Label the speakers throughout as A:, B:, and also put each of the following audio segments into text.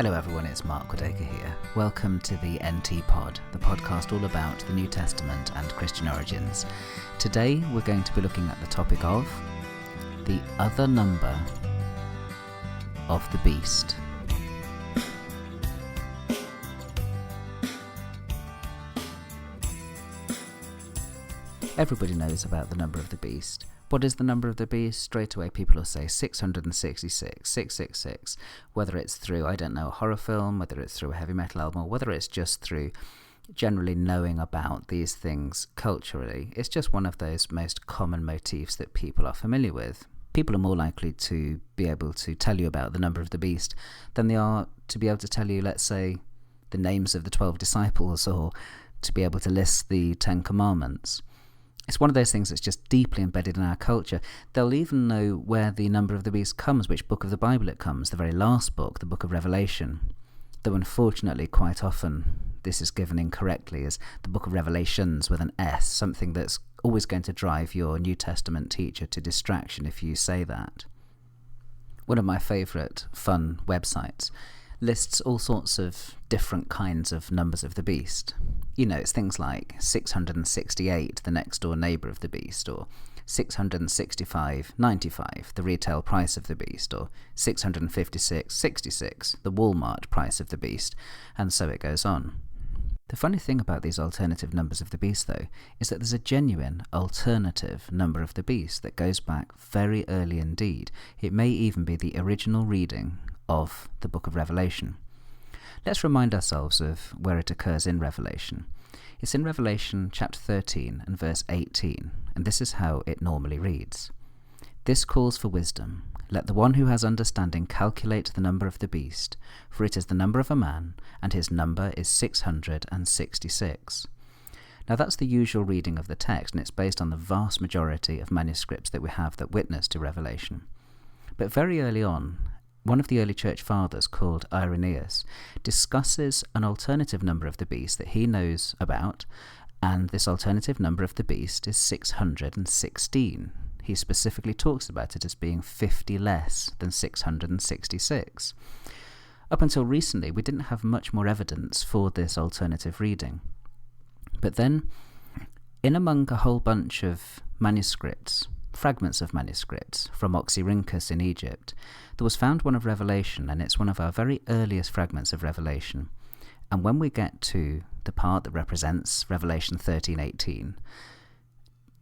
A: Hello everyone, it's Mark Quadega here. Welcome to the NT Pod, the podcast all about the New Testament and Christian origins. Today we're going to be looking at the topic of the other number of the beast. Everybody knows about the number of the beast. What is the number of the beast? Straight away people will say 666, 666, whether it's through, I don't know, a horror film, whether it's through a heavy metal album, or whether it's just through generally knowing about these things culturally. It's just one of those most common motifs that people are familiar with. People are more likely to be able to tell you about the number of the beast than they are to be able to tell you, let's say, the names of the 12 disciples, or to be able to list the 10 commandments. It's one of those things that's just deeply embedded in our culture. They'll even know where the number of the beast comes, which book of the Bible it comes, the very last book, the book of Revelation. Though unfortunately, quite often, this is given incorrectly as the book of Revelations with an S, something that's always going to drive your New Testament teacher to distraction if you say that. One of my favourite fun websites lists all sorts of different kinds of numbers of the beast. You know, it's things like 668, the next door neighbour of the beast, or 665.95, the retail price of the beast, or 656.66, the Walmart price of the beast, and so it goes on. The funny thing about these alternative numbers of the beast, though, is that there's a genuine alternative number of the beast that goes back very early indeed. It may even be the original reading of the book of Revelation. Let's remind ourselves of where it occurs in Revelation. It's in Revelation chapter 13 and verse 18, and this is how it normally reads. This calls for wisdom. Let the one who has understanding calculate the number of the beast, for it is the number of a man, and his number is 666. Now that's the usual reading of the text, and it's based on the vast majority of manuscripts that we have that witness to Revelation. But very early on, one of the early church fathers, called Irenaeus, discusses an alternative number of the beast that he knows about, and this alternative number of the beast is 616. He specifically talks about it as being 50 less than 666. Up until recently, we didn't have much more evidence for this alternative reading. But then, in among a whole bunch of manuscripts, fragments of manuscripts from Oxyrhynchus in Egypt, there was found one of Revelation, and it's one of our very earliest fragments of Revelation. And when we get to the part that represents Revelation 13:18,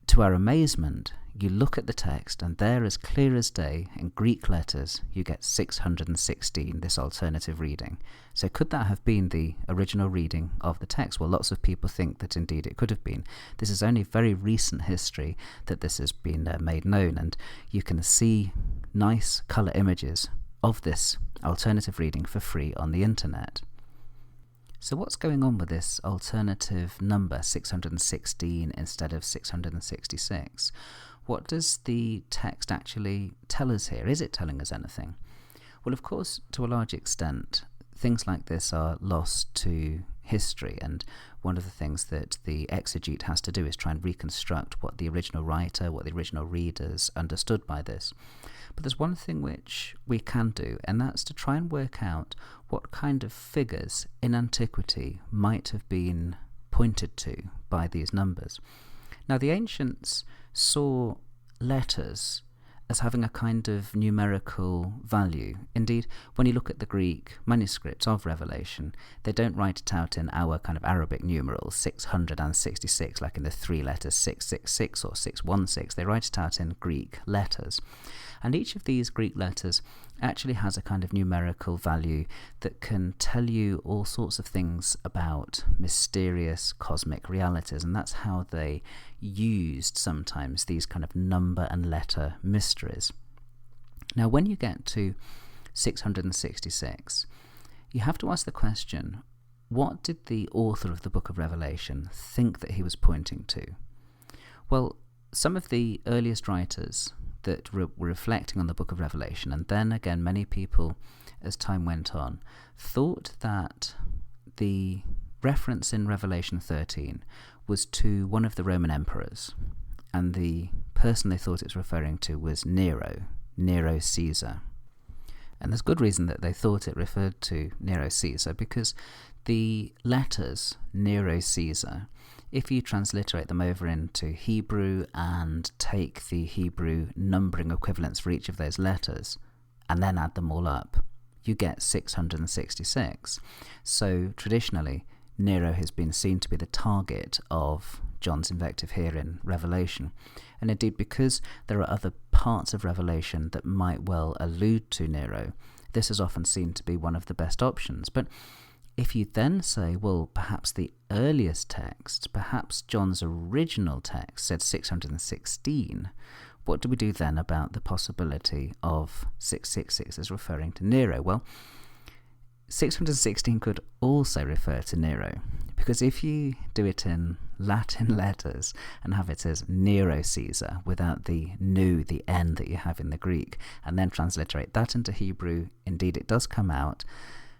A: to our amazement, you look at the text, and there, as clear as day, in Greek letters, you get 616, this alternative reading. So could that have been the original reading of the text? Well, lots of people think that indeed it could have been. This is only very recent history that this has been made known, and you can see nice colour images of this alternative reading for free on the internet. So what's going on with this alternative number, 616 instead of 666? What does the text actually tell us here? Is it telling us anything? Well, of course, to a large extent, things like this are lost to history, and one of the things that the exegete has to do is try and reconstruct what the original writer, what the original readers understood by this. But there's one thing which we can do, and that's to try and work out what kind of figures in antiquity might have been pointed to by these numbers. Now, the ancients saw letters as having a kind of numerical value. Indeed, when you look at the Greek manuscripts of Revelation, they don't write it out in our kind of Arabic numerals, 666, like in the three letters 666 or 616. They write it out in Greek letters. And each of these Greek letters actually has a kind of numerical value that can tell you all sorts of things about mysterious cosmic realities, and that's how they used sometimes these kind of number and letter mysteries. Now, when you get to 666, you have to ask the question, what did the author of the book of Revelation think that he was pointing to? Well, some of the earliest writers that were reflecting on the book of Revelation, and then again many people as time went on, thought that the reference in Revelation 13 was to one of the Roman emperors, and the person they thought it was referring to was Nero Caesar. And there's good reason that they thought it referred to Nero Caesar, because the letters Nero Caesar, if you transliterate them over into Hebrew and take the Hebrew numbering equivalents for each of those letters and then add them all up, you get 666. So traditionally, Nero has been seen to be the target of John's invective here in Revelation. And indeed, because there are other parts of Revelation that might well allude to Nero, this is often seen to be one of the best options. But if you then say, well, perhaps the earliest text, perhaps John's original text said 616, what do we do then about the possibility of 666 as referring to Nero? Well, 616 could also refer to Nero, because if you do it in Latin letters and have it as Nero Caesar without the nu, the n that you have in the Greek, and then transliterate that into Hebrew, indeed it does come out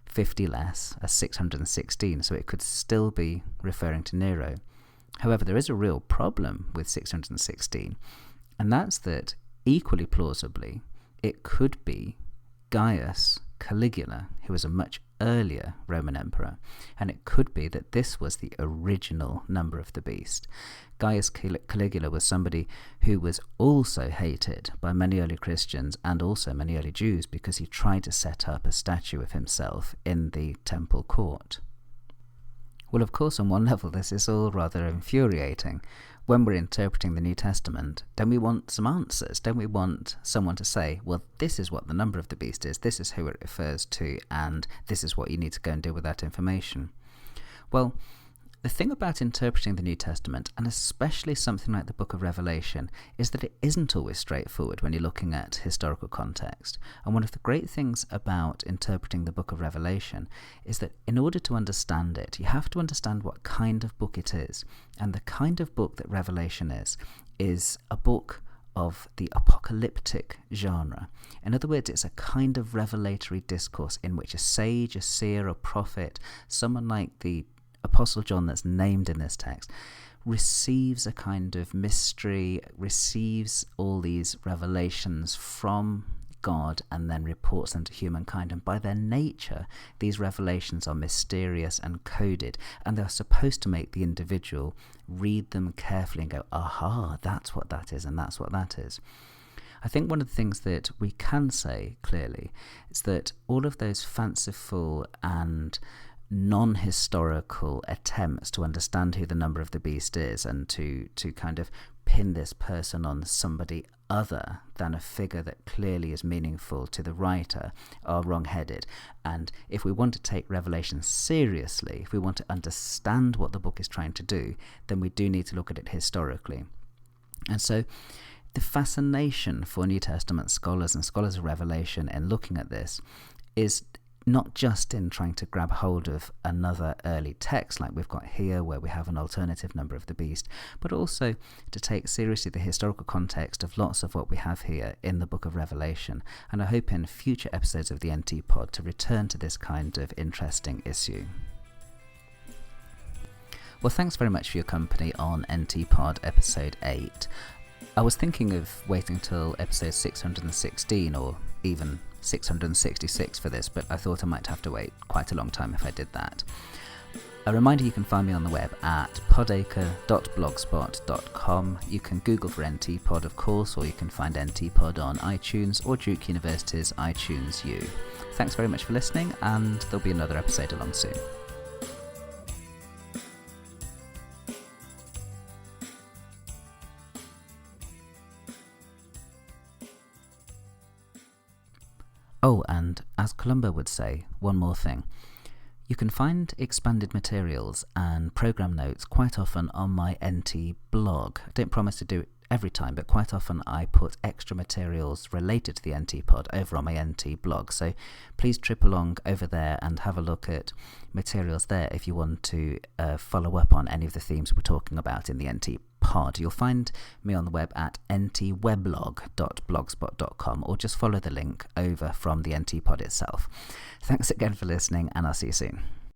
A: 50 less as 616, so it could still be referring to Nero. However, there is a real problem with 616, and that's that, equally plausibly, it could be Gaius Caligula, who was a much earlier Roman emperor, and it could be that this was the original number of the beast. Gaius Caligula was somebody who was also hated by many early Christians and also many early Jews because he tried to set up a statue of himself in the temple court. Well, of course, on one level this is all rather infuriating. When we're interpreting the New Testament, don't we want some answers? Don't we want someone to say, well, this is what the number of the beast is, this is who it refers to, and this is what you need to go and do with that information? Well, the thing about interpreting the New Testament, and especially something like the book of Revelation, is that it isn't always straightforward when you're looking at historical context. And one of the great things about interpreting the book of Revelation is that in order to understand it, you have to understand what kind of book it is. And the kind of book that Revelation is a book of the apocalyptic genre. In other words, it's a kind of revelatory discourse in which a sage, a seer, a prophet, someone like the Apostle John that's named in this text, receives a kind of mystery, receives all these revelations from God and then reports them to humankind. And by their nature, these revelations are mysterious and coded, and they're supposed to make the individual read them carefully and go, aha, that's what that is, and that's what that is. I think one of the things that we can say clearly is that all of those fanciful and non-historical attempts to understand who the number of the beast is and to kind of pin this person on somebody other than a figure that clearly is meaningful to the writer are wrong-headed. And if we want to take Revelation seriously, if we want to understand what the book is trying to do, then we do need to look at it historically. And so the fascination for New Testament scholars and scholars of Revelation in looking at this is not just in trying to grab hold of another early text like we've got here where we have an alternative number of the beast, but also to take seriously the historical context of lots of what we have here in the book of Revelation. And I hope in future episodes of the NT Pod to return to this kind of interesting issue. Well, thanks very much for your company on NT Pod episode 8. I was thinking of waiting till episode 616 or even 666 for this, but I thought I might have to wait quite a long time if I did that. A reminder, you can find me on the web at podacre.blogspot.com. You can Google for NT Pod, of course, or you can find NT Pod on iTunes or Duke University's iTunes U. Thanks very much for listening, and there'll be another episode along soon. Oh, and as Columbo would say, one more thing. You can find expanded materials and program notes quite often on my NT blog. I don't promise to do it every time, but quite often I put extra materials related to the NT Pod over on my NT blog. So please trip along over there and have a look at materials there if you want to follow up on any of the themes we're talking about in the NT Pod. You'll find me on the web at ntweblog.blogspot.com, or just follow the link over from the NT Pod itself. Thanks again for listening, and I'll see you soon.